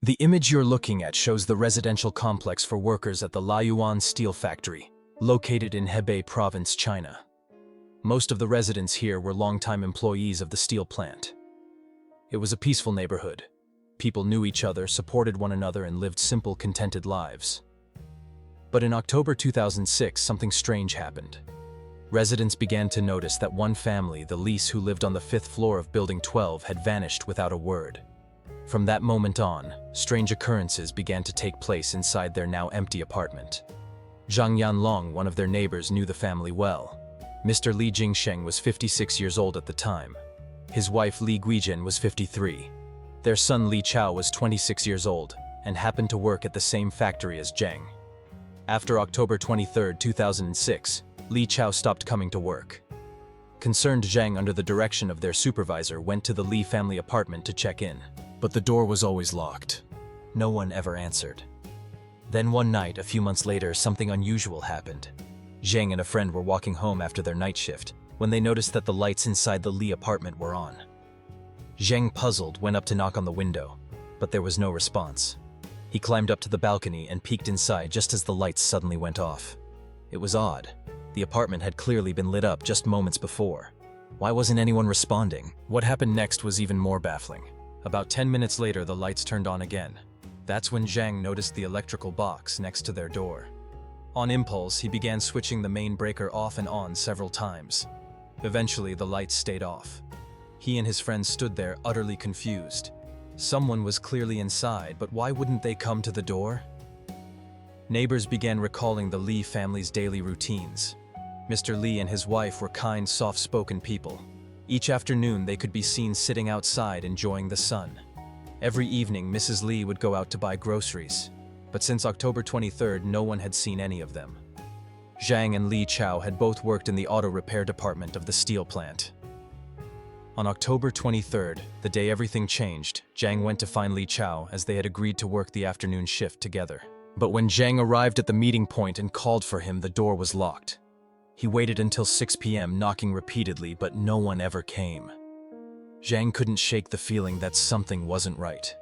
The image you're looking at shows the residential complex for workers at the Laoyuan Steel Factory, located in Hebei Province, China. Most of the residents here were longtime employees of the steel plant. It was a peaceful neighborhood. People knew each other, supported one another, and lived simple, contented lives. But in October 2006, something strange happened. Residents began to notice that one family, the Lees, who lived on the 5th floor of Building 12, had vanished without a word. From that moment on, strange occurrences began to take place inside their now empty apartment. Zhang Yanlong, one of their neighbors, knew the family well. Mr. Li Jingsheng was 56 years old at the time. His wife Li Guizhen was 53. Their son Li Chao was 26 years old and happened to work at the same factory as Zhang. After October 23, 2006, Li Chao stopped coming to work. Concerned, Zhang, under the direction of their supervisor, went to the Li family apartment to check in. But the door was always locked. No one ever answered. Then one night, a few months later, something unusual happened. Zhang and a friend were walking home after their night shift when they noticed that the lights inside the Li apartment were on. Zhang, puzzled, went up to knock on the window, but there was no response. He climbed up to the balcony and peeked inside just as the lights suddenly went off. It was odd. The apartment had clearly been lit up just moments before. Why wasn't anyone responding? What happened next was even more baffling. About 10 minutes later, the lights turned on again. That's when Zhang noticed the electrical box next to their door. On impulse, he began switching the main breaker off and on several times. Eventually, the lights stayed off. He and his friends stood there, utterly confused. Someone was clearly inside, but why wouldn't they come to the door? Neighbors began recalling the Li family's daily routines. Mr. Li and his wife were kind, soft-spoken people. Each afternoon, they could be seen sitting outside enjoying the sun. Every evening, Mrs. Li would go out to buy groceries. But since October 23rd, no one had seen any of them. Zhang and Li Chao had both worked in the auto repair department of the steel plant. On October 23rd, the day everything changed, Zhang went to find Li Chao as they had agreed to work the afternoon shift together. But when Zhang arrived at the meeting point and called for him, the door was locked. He waited until 6 p.m., knocking repeatedly, but no one ever came. Zhang couldn't shake the feeling that something wasn't right.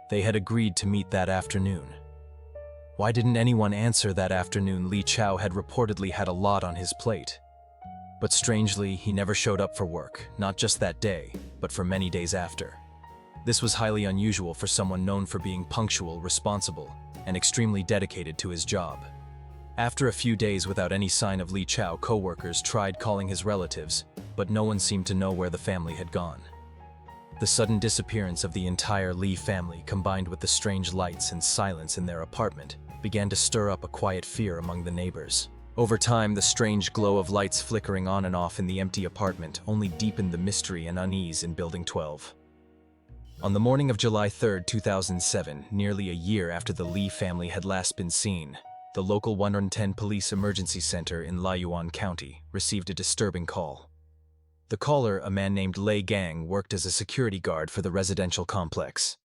They had agreed to meet that afternoon. Why didn't anyone answer that afternoon? Li Chao had reportedly had a lot on his plate. But strangely, he never showed up for work, not just that day, but for many days after. This was highly unusual for someone known for being punctual, responsible, and extremely dedicated to his job. After a few days without any sign of Li Chao, co-workers tried calling his relatives, but no one seemed to know where the family had gone. The sudden disappearance of the entire Li family, combined with the strange lights and silence in their apartment, began to stir up a quiet fear among the neighbors. Over time, the strange glow of lights flickering on and off in the empty apartment only deepened the mystery and unease in Building 12. On the morning of July 3, 2007, nearly a year after the Li family had last been seen, the local 110 Police Emergency Center in Laoyuan County received a disturbing call. The caller, a man named Lei Gang, worked as a security guard for the residential complex.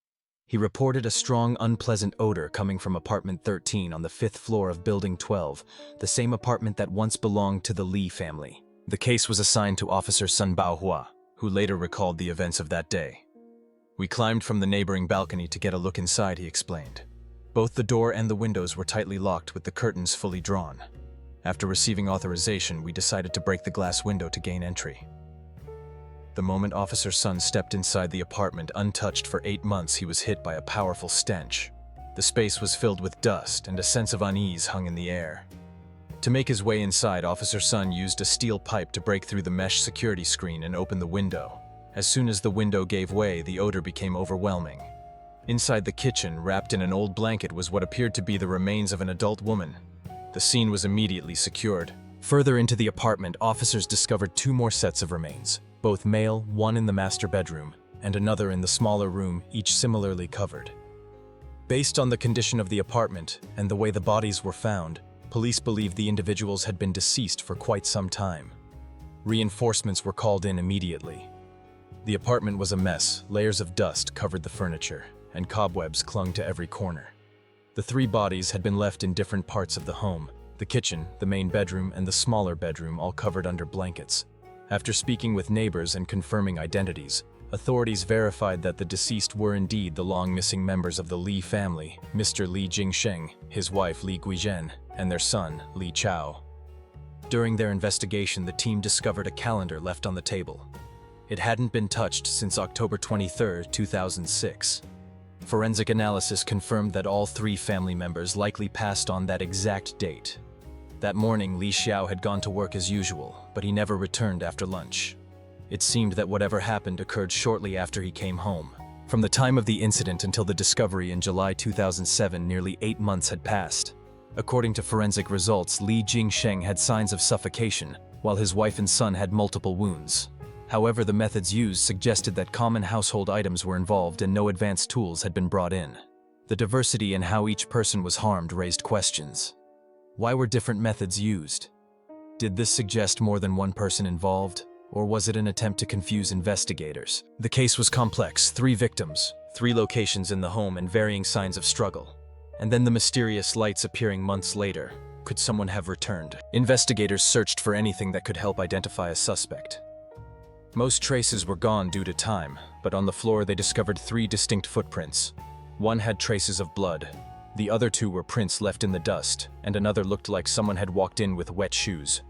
He reported a strong, unpleasant odor coming from apartment 13 on the 5th floor of Building 12, the same apartment that once belonged to the Li family. The case was assigned to Officer Sun Baohua, who later recalled the events of that day. "We climbed from the neighboring balcony to get a look inside," he explained. Both the door and the windows were tightly locked with the curtains fully drawn. After receiving authorization, we decided to break the glass window to gain entry. The moment Officer Sun stepped inside the apartment, untouched for 8 months, he was hit by a powerful stench. The space was filled with dust, and a sense of unease hung in the air. To make his way inside, Officer Sun used a steel pipe to break through the mesh security screen and open the window. As soon as the window gave way, the odor became overwhelming. Inside the kitchen, wrapped in an old blanket, was what appeared to be the remains of an adult woman. The scene was immediately secured. Further into the apartment, officers discovered 2 more sets of remains, both male, one in the master bedroom, and another in the smaller room, each similarly covered. Based on the condition of the apartment and the way the bodies were found, police believed the individuals had been deceased for quite some time. Reinforcements were called in immediately. The apartment was a mess. Layers of dust covered the furniture, and cobwebs clung to every corner. The 3 bodies had been left in different parts of the home, The kitchen, the main bedroom, and the smaller bedroom all covered under blankets. After speaking with neighbors and confirming identities, authorities verified that the deceased were indeed the long-missing members of the Li family, Mr. Li Jingsheng, his wife Li Guizhen, and their son, Li Chao. During their investigation, the team discovered a calendar left on the table. It hadn't been touched since October 23, 2006. Forensic analysis confirmed that all three family members likely passed on that exact date. That morning, Li Xiao had gone to work as usual, but he never returned after lunch. It seemed that whatever happened occurred shortly after he came home. From the time of the incident until the discovery in July 2007, nearly 8 months had passed. According to forensic results, Li Jingsheng had signs of suffocation, while his wife and son had multiple wounds. However, the methods used suggested that common household items were involved and no advanced tools had been brought in. The diversity in how each person was harmed raised questions. Why were different methods used? Did this suggest more than one person involved, or was it an attempt to confuse investigators? The case was complex: 3 victims, 3 locations in the home, and varying signs of struggle. And then the mysterious lights appearing months later. Could someone have returned? Investigators searched for anything that could help identify a suspect. Most traces were gone due to time, but on the floor they discovered 3 distinct footprints. One had traces of blood. The other 2 were prints left in the dust, and another looked like someone had walked in with wet shoes.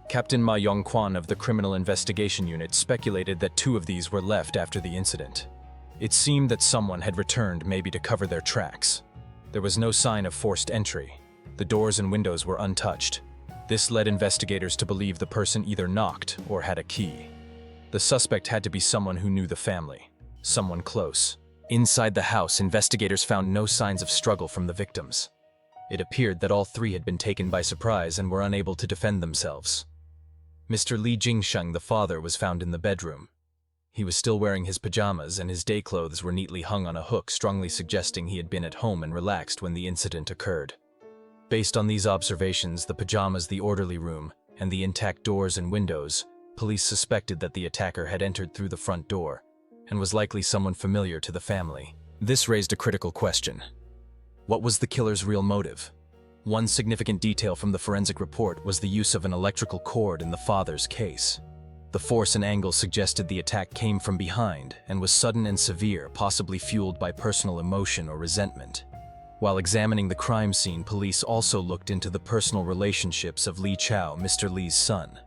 Captain Ma Yongquan of the Criminal Investigation Unit speculated that 2 of these were left after the incident. It seemed that someone had returned, maybe to cover their tracks. There was no sign of forced entry. The doors and windows were untouched. This led investigators to believe the person either knocked or had a key. The suspect had to be someone who knew the family, someone close. Inside the house, investigators found no signs of struggle from the victims. It appeared that all 3 had been taken by surprise and were unable to defend themselves. Mr. Li Jingsheng, the father, was found in the bedroom. He was still wearing his pajamas, and his day clothes were neatly hung on a hook, strongly suggesting he had been at home and relaxed when the incident occurred. Based on these observations, the pajamas, the orderly room, and the intact doors and windows, police suspected that the attacker had entered through the front door and was likely someone familiar to the family. This raised a critical question. What was the killer's real motive? One significant detail from the forensic report was the use of an electrical cord in the father's case. The force and angle suggested the attack came from behind and was sudden and severe, possibly fueled by personal emotion or resentment. While examining the crime scene, police also looked into the personal relationships of Li Chao, Mr. Li's son.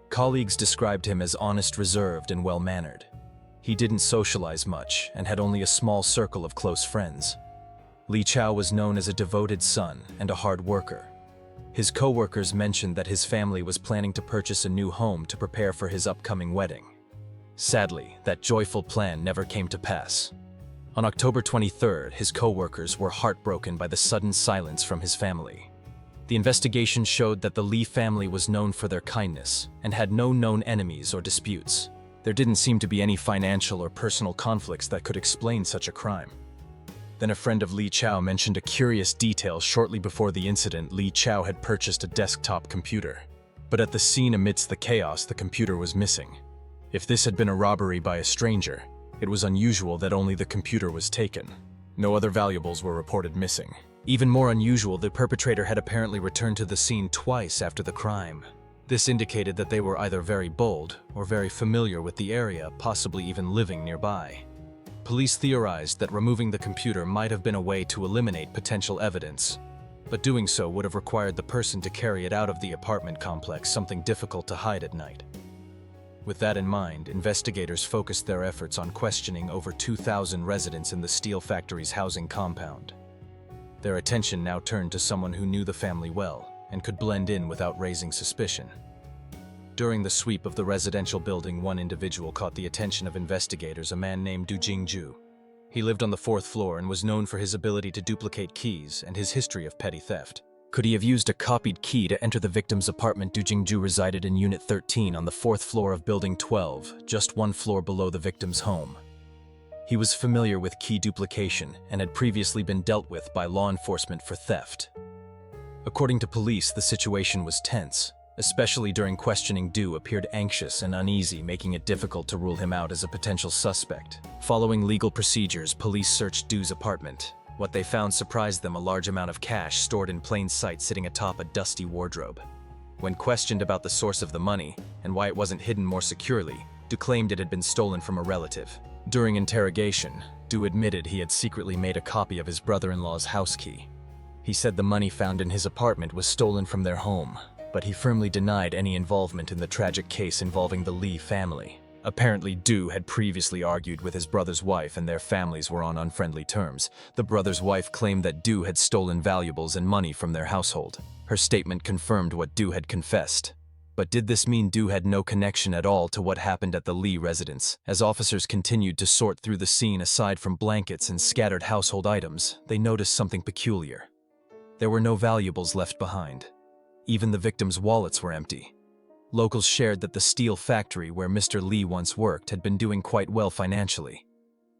Colleagues described him as honest, reserved, and well-mannered. He didn't socialize much and had only a small circle of close friends. Li Chao was known as a devoted son and a hard worker. His co-workers mentioned that his family was planning to purchase a new home to prepare for his upcoming wedding. Sadly, that joyful plan never came to pass. On October 23rd, his co-workers were heartbroken by the sudden silence from his family. The investigation showed that the Li family was known for their kindness and had no known enemies or disputes. There didn't seem to be any financial or personal conflicts that could explain such a crime. Then a friend of Li Chao mentioned a curious detail. Shortly before the incident, Li Chao had purchased a desktop computer. But at the scene amidst the chaos, the computer was missing. If this had been a robbery by a stranger, it was unusual that only the computer was taken. No other valuables were reported missing. Even more unusual, the perpetrator had apparently returned to the scene twice after the crime. This indicated that they were either very bold or very familiar with the area, possibly even living nearby. Police theorized that removing the computer might have been a way to eliminate potential evidence, but doing so would have required the person to carry it out of the apartment complex, something difficult to hide at night. With that in mind, investigators focused their efforts on questioning over 2,000 residents in the steel factory's housing compound. Their attention now turned to someone who knew the family well and could blend in without raising suspicion. During the sweep of the residential building, one individual caught the attention of investigators, a man named Du Jingju. He lived on the 4th floor and was known for his ability to duplicate keys and his history of petty theft. Could he have used a copied key to enter the victim's apartment? Du Jingju resided in Unit 13 on the 4th floor of Building 12, just 1 floor below the victim's home. He was familiar with key duplication and had previously been dealt with by law enforcement for theft. According to police, the situation was tense. Especially during questioning, Du appeared anxious and uneasy, making it difficult to rule him out as a potential suspect. Following legal procedures, police searched Du's apartment. What they found surprised them: a large amount of cash stored in plain sight sitting atop a dusty wardrobe. When questioned about the source of the money and why it wasn't hidden more securely, Du claimed it had been stolen from a relative. During interrogation, Du admitted he had secretly made a copy of his brother-in-law's house key. He said the money found in his apartment was stolen from their home, but he firmly denied any involvement in the tragic case involving the Lee family. Apparently, Du had previously argued with his brother's wife and their families were on unfriendly terms. The brother's wife claimed that Du had stolen valuables and money from their household. Her statement confirmed what Du had confessed. But did this mean Du had no connection at all to what happened at the Lee residence? As officers continued to sort through the scene, aside from blankets and scattered household items, they noticed something peculiar. There were no valuables left behind. Even the victims' wallets were empty. Locals shared that the steel factory where Mr. Lee once worked had been doing quite well financially.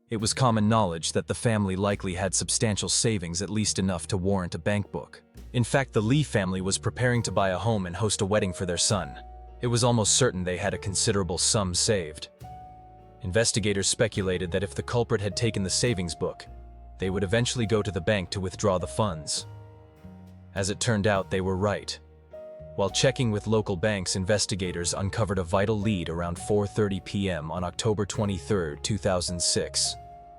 It was common knowledge that the family likely had substantial savings, at least enough to warrant a bank book. In fact, the Lee family was preparing to buy a home and host a wedding for their son. It was almost certain they had a considerable sum saved. Investigators speculated that if the culprit had taken the savings book, they would eventually go to the bank to withdraw the funds. As it turned out, they were right. While checking with local banks, investigators uncovered a vital lead around 4:30 p.m. on October 23, 2006.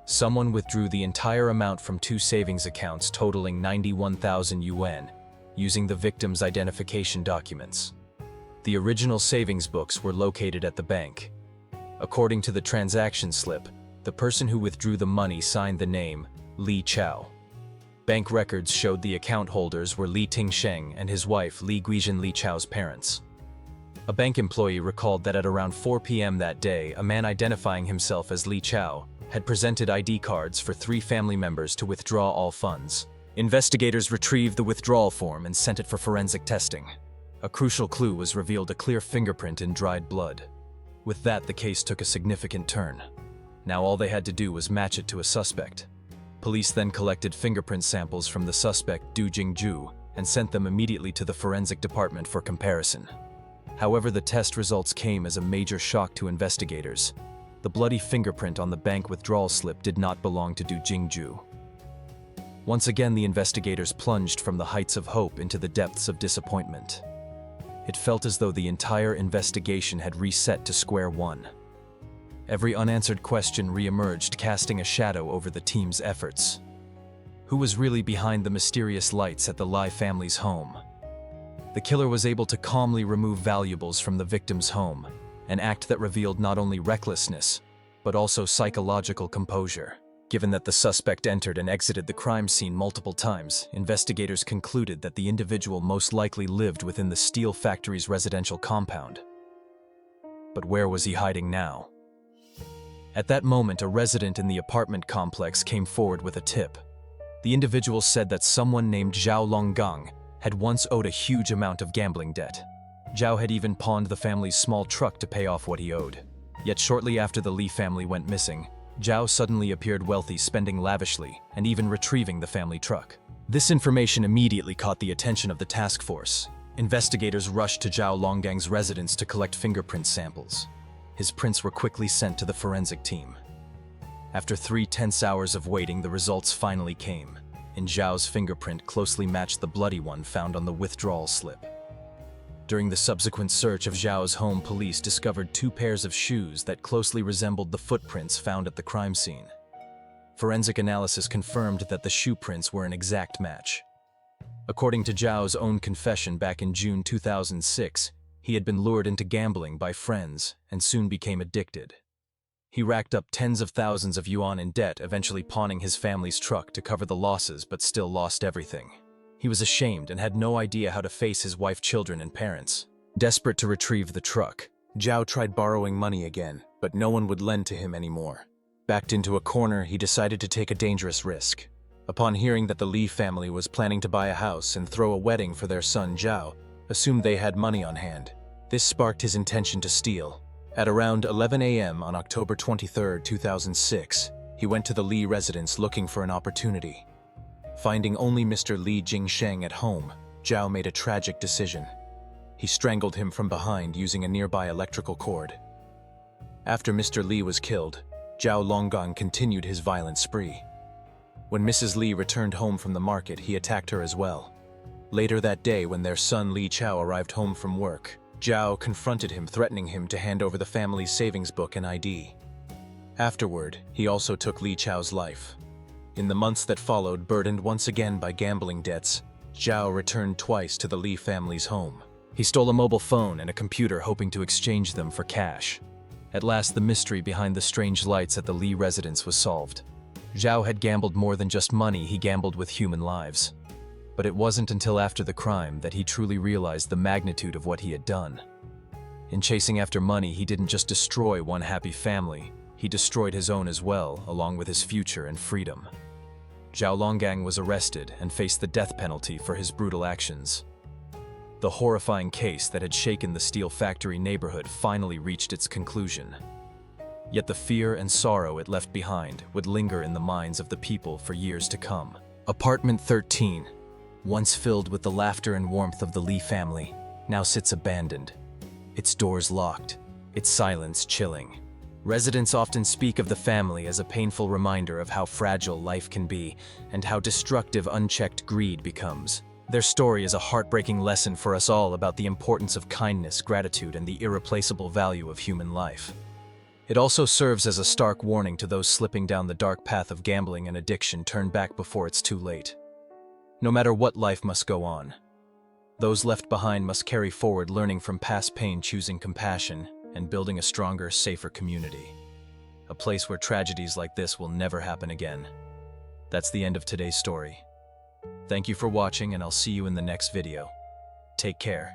Someone withdrew the entire amount from two savings accounts totaling 91,000 yuan, using the victim's identification documents. The original savings books were located at the bank. According to the transaction slip, the person who withdrew the money signed the name Li Chao. Bank records showed the account holders were Li Tingsheng and his wife Li Guizhen, Li Chao's parents. A bank employee recalled that at around 4 p.m. that day, a man identifying himself as Li Chao had presented ID cards for 3 family members to withdraw all funds. Investigators retrieved the withdrawal form and sent it for forensic testing. A crucial clue was revealed: a clear fingerprint in dried blood. With that, the case took a significant turn. Now all they had to do was match it to a suspect. Police then collected fingerprint samples from the suspect Du Jingju and sent them immediately to the forensic department for comparison. However, the test results came as a major shock to investigators. The bloody fingerprint on the bank withdrawal slip did not belong to Du Jingju. Once again, the investigators plunged from the heights of hope into the depths of disappointment. It felt as though the entire investigation had reset to square one. Every unanswered question re-emerged, casting a shadow over the team's efforts. Who was really behind the mysterious lights at the Lai family's home? The killer was able to calmly remove valuables from the victim's home, an act that revealed not only recklessness, but also psychological composure. Given that the suspect entered and exited the crime scene multiple times, investigators concluded that the individual most likely lived within the steel factory's residential compound. But where was he hiding now? At that moment, a resident in the apartment complex came forward with a tip. The individual said that someone named Zhao Longgang had once owed a huge amount of gambling debt. Zhao had even pawned the family's small truck to pay off what he owed. Yet shortly after the Li family went missing, Zhao suddenly appeared wealthy, spending lavishly and even retrieving the family truck. This information immediately caught the attention of the task force. Investigators rushed to Zhao Longgang's residence to collect fingerprint samples. His prints were quickly sent to the forensic team. After 3 tense hours of waiting, the results finally came, and Zhao's fingerprint closely matched the bloody one found on the withdrawal slip. During the subsequent search of Zhao's home, police discovered 2 pairs of shoes that closely resembled the footprints found at the crime scene. Forensic analysis confirmed that the shoe prints were an exact match. According to Zhao's own confession, back in June 2006, he had been lured into gambling by friends and soon became addicted. He racked up tens of thousands of yuan in debt, eventually pawning his family's truck to cover the losses, but still lost everything. He was ashamed and had no idea how to face his wife, children, and parents. Desperate to retrieve the truck, Zhao tried borrowing money again, but no one would lend to him anymore. Backed into a corner, he decided to take a dangerous risk. Upon hearing that the Li family was planning to buy a house and throw a wedding for their son, Zhao assumed they had money on hand. This sparked his intention to steal. At around 11 a.m. on October 23, 2006, he went to the Li residence looking for an opportunity. Finding only Mr. Li Jingsheng at home, Zhao made a tragic decision. He strangled him from behind using a nearby electrical cord. After Mr. Li was killed, Zhao Longgang continued his violent spree. When Mrs. Li returned home from the market, he attacked her as well. Later that day, when their son Li Chao arrived home from work, Zhao confronted him, threatening him to hand over the family's savings book and ID. Afterward, he also took Li Chao's life. In the months that followed, burdened once again by gambling debts, Zhao returned twice to the Li family's home. He stole a mobile phone and a computer, hoping to exchange them for cash. At last, the mystery behind the strange lights at the Li residence was solved. Zhao had gambled more than just money, he gambled with human lives. But it wasn't until after the crime that he truly realized the magnitude of what he had done. In chasing after money, he didn't just destroy one happy family, he destroyed his own as well, along with his future and freedom. Zhao Longgang was arrested and faced the death penalty for his brutal actions. The horrifying case that had shaken the steel factory neighborhood finally reached its conclusion. Yet the fear and sorrow it left behind would linger in the minds of the people for years to come. Apartment 13, once filled with the laughter and warmth of the Li family, now sits abandoned. Its doors locked, its silence chilling. Residents often speak of the family as a painful reminder of how fragile life can be and how destructive unchecked greed becomes. Their story is a heartbreaking lesson for us all about the importance of kindness, gratitude, and the irreplaceable value of human life. It also serves as a stark warning to those slipping down the dark path of gambling and addiction. Turn back before it's too late. No matter what, life must go on. Those left behind must carry forward, learning from past pain, choosing compassion, and building a stronger, safer community. A place where tragedies like this will never happen again. That's the end of today's story. Thank you for watching, and I'll see you in the next video. Take care.